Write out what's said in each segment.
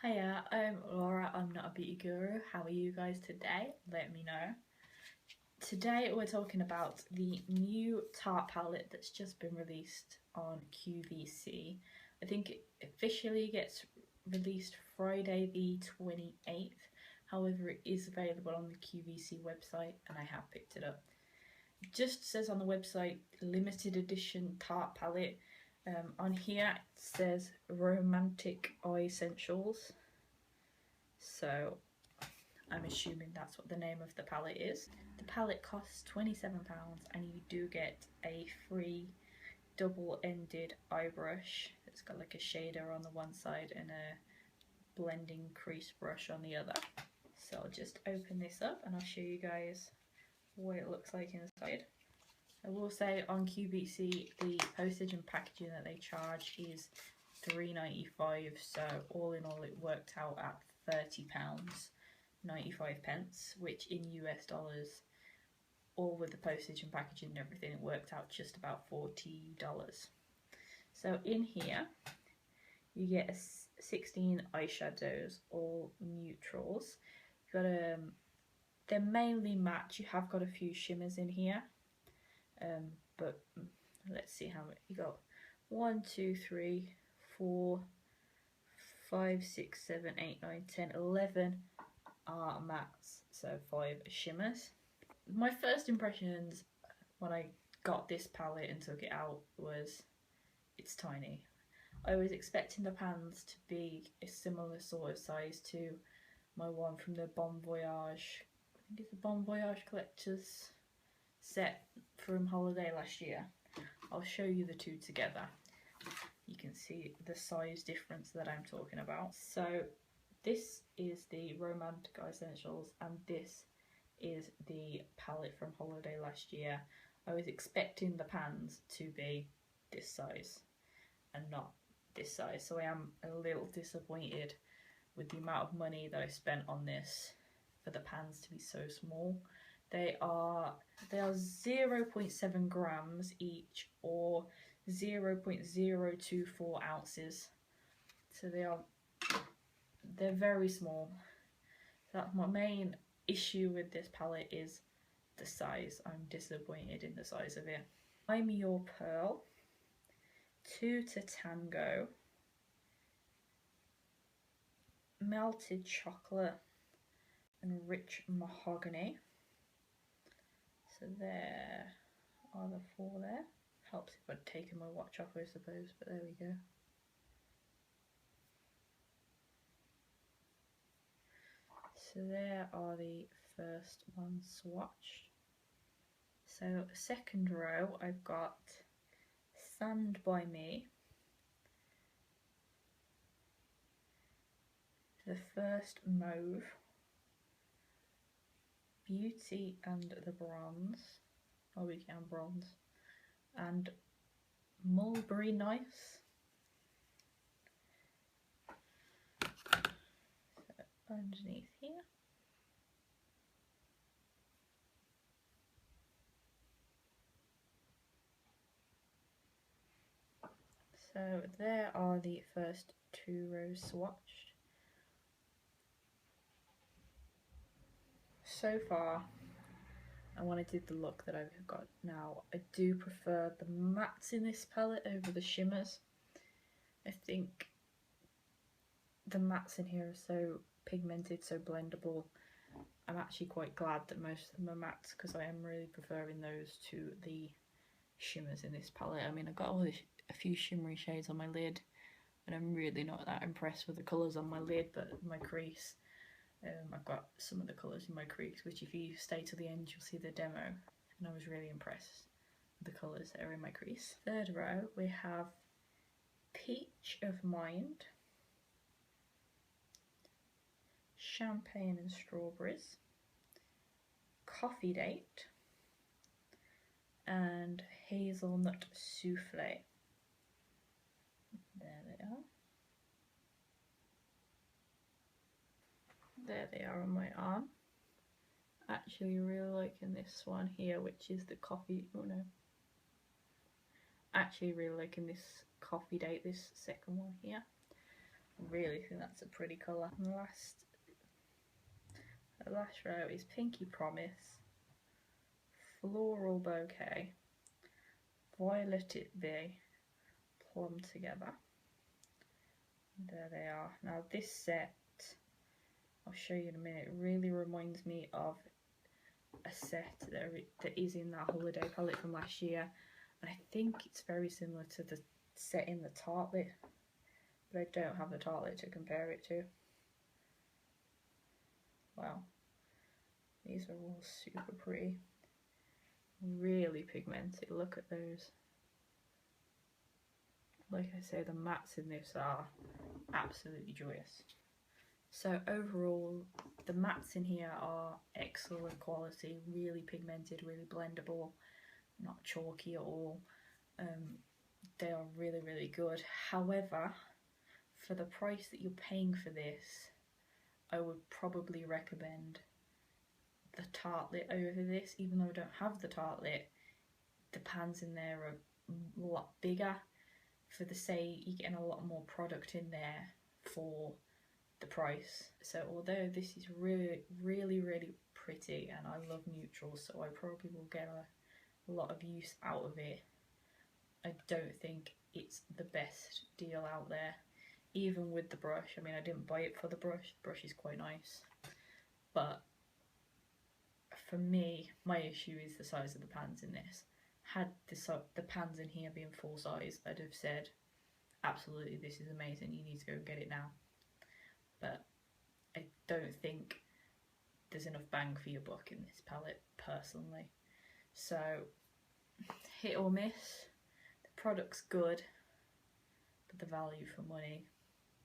Hiya, I'm Laura. I'm not a beauty guru. How are you guys today? Let me know. Today we're talking about the new Tarte palette that's just been released on QVC. I think it officially gets released Friday the 28th. However, it is available on the QVC website and I have picked it up. It just says on the website limited edition Tarte palette. On here it says Romantic Eye-ssentials, so I'm assuming that's what the name of the palette is. The palette costs £27 and you do get a free double-ended eye brush. It's got like a shader on the one side and a blending crease brush on the other. So I'll just open this up and I'll show you guys what it looks like inside. I will say on QVC the postage and packaging that they charge is £3.95, so all in all it worked out at £30.95, which in US dollars, all with the postage and packaging and everything, it worked out just about $40. So in here you get 16 eyeshadows, all neutrals. You've got they're mainly matte. You have got a few shimmers in here. But let's see how many you got. 1, 2, 3, 4, 5, 6, 7, 8, 9, 10, 11 are mattes, so 5 shimmers. My first impressions when I got this palette and took it out was it's tiny. I was expecting the pans to be a similar sort of size to my one from the Bon Voyage, I think it's the Bon Voyage Collector's set from holiday last year. I'll show you the two together. You can see the size difference that I'm talking about. So this is the Romantic Eye-ssentials and this is the palette from holiday last year. I was expecting the pans to be this size and not this size, so I am a little disappointed with the amount of money that I spent on this for the pans to be so small. They are 0.7 grams each, or 0.024 ounces. So they're very small. So that's my main issue with this palette, is the size. I'm disappointed in the size of it. I'm Your Pearl, 2 to Tango, Melted Chocolate, and Rich Mahogany. So there are the 4 there. Helps if I'd taken my watch off, I suppose, but there we go. So there are the first ones swatched. So second row I've got Stand By Me. The first Mauve, Beauty and the Bronze, oh we can bronze, and Mulberry Nice. So underneath here. So there are the first 2 rows swatched. So far, and when I did the look that I've got now, I do prefer the mattes in this palette over the shimmers. I think the mattes in here are so pigmented, so blendable. I'm actually quite glad that most of them are mattes, because I am really preferring those to the shimmers in this palette. I mean, I've got a few shimmery shades on my lid, and I'm really not that impressed with the colours on my lid, but my crease. I've got some of the colours in my crease, which if you stay to the end you'll see the demo, and I was really impressed with the colours that are in my crease. Third row we have Peach of Mind, Champagne and Strawberries, Coffee Date, and Hazelnut Souffle. There they are. There they are on my arm. Actually really liking this one here, which is the coffee, oh no. Actually really liking this Coffee Date, this second one here. I really think that's a pretty colour. And the last row is Pinky Promise, Floral Bouquet, Violet Bay, Plum Together. There they are. Now this set, I'll show you in a minute, really reminds me of a set that is in that holiday palette from last year, and I think it's very similar to the set in the Tarte, but I don't have the Tarte to compare it to. Wow, these are all super pretty, really pigmented. Look at those. Like I say, the mattes in this are absolutely joyous. So overall, the mattes in here are excellent quality, really pigmented, really blendable, not chalky at all. They are really, really good. However, for the price that you're paying for this, I would probably recommend the Tarte over this. Even though I don't have the Tarte, the pans in there are a lot bigger. For the sake, you're getting a lot more product in there for the price. So although this is really, really, really pretty, and I love neutrals, so I probably will get a lot of use out of it, I don't think it's the best deal out there. Even with the brush, I mean, I didn't buy it for the brush is quite nice, but for me, my issue is the size of the pans in this. Had the pans in here been full size, I'd have said, absolutely, this is amazing, you need to go and get it now. But I don't think there's enough bang for your buck in this palette, personally. So, hit or miss. The product's good, but the value for money,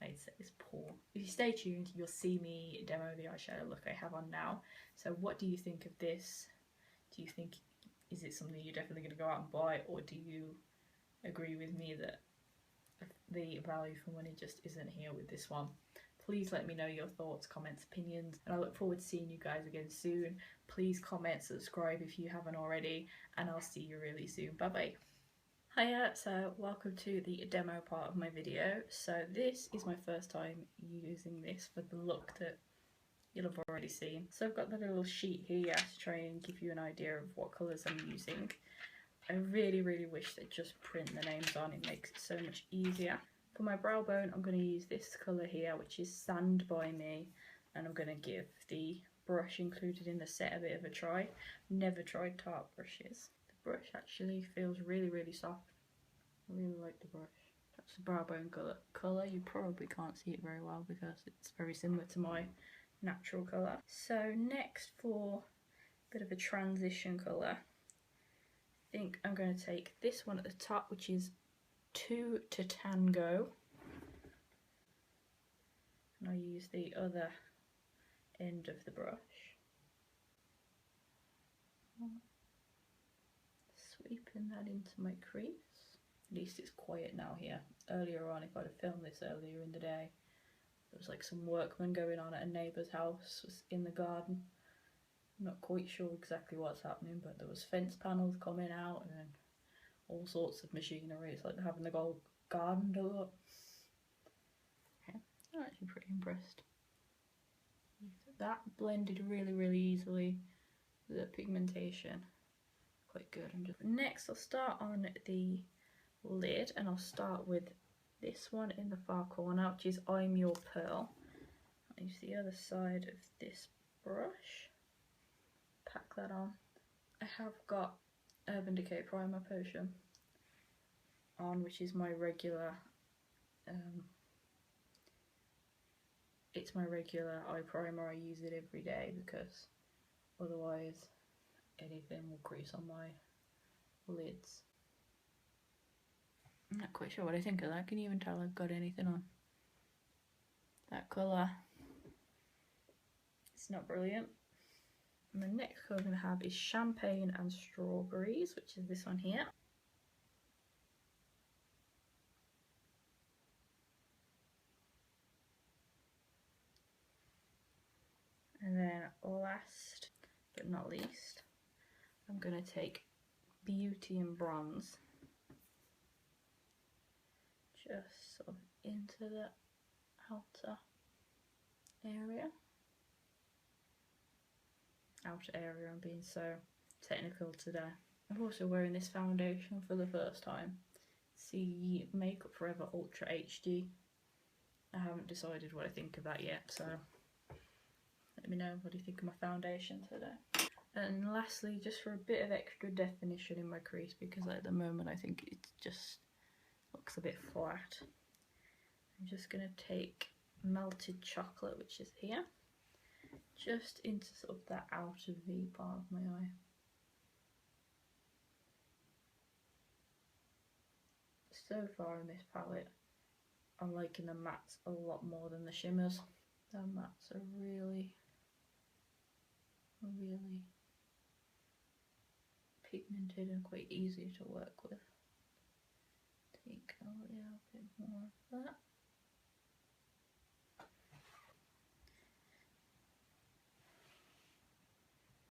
I'd say, is poor. If you stay tuned, you'll see me demo the eyeshadow look I have on now. So what do you think of this? Do you think, is it something you're definitely going to go out and buy, or do you agree with me that the value for money just isn't here with this one? Please let me know your thoughts, comments, opinions, and I look forward to seeing you guys again soon. Please comment, subscribe if you haven't already, and I'll see you really soon. Bye bye. Hiya, so welcome to the demo part of my video. So this is my first time using this for the look that you'll have already seen. So I've got the little sheet here to try and give you an idea of what colours I'm using. I really, really wish they'd just print the names on, it makes it so much easier. For my brow bone, I'm going to use this colour here, which is Sand by Me, and I'm going to give the brush included in the set a bit of a try. Never tried Tarte brushes. The brush actually feels really, really soft. I really like the brush. That's the brow bone colour. You probably can't see it very well because it's very similar to my natural colour. So next, for a bit of a transition colour, I think I'm going to take this one at the top, which is 2 to Tango, and I'll use the other end of the brush. Sweeping that into my crease. At least it's quiet now here. Earlier on, if I'd have filmed this earlier in the day, there was like some workmen going on at a neighbour's house, was in the garden. I'm not quite sure exactly what's happening, but there was fence panels coming out and all sorts of machinery. It's like they're having the whole garden done up. Okay, I'm actually pretty impressed. That blended really, really easily. The pigmentation, quite good. Next, I'll start on the lid, and I'll start with this one in the far corner, which is I'm Your Pearl. I'll use the other side of this brush. Pack that on. I have got Urban Decay Primer Potion on, which is my regular, it's my regular eye primer. I use it every day because otherwise anything will crease on my lids. I'm not quite sure what I think of that. Can you even tell I've got anything on? That colour, it's not brilliant. And the next colour I'm going to have is Champagne and Strawberries, which is this one here. And then last but not least, I'm going to take Beauty and Bronze, just sort of into the outer area. I'm being so technical today. I'm also wearing this foundation for the first time. It's the Makeup Forever Ultra HD. I haven't decided what I think of that yet, so let me know what do you think of my foundation today. And lastly, just for a bit of extra definition in my crease, because at the moment I think it just looks a bit flat, I'm just going to take melted chocolate, which is here, just into sort of that outer V part of my eye. So far in this palette, I'm liking the mattes a lot more than the shimmers. The mattes are really pigmented and quite easy to work with. Take a little bit more of that.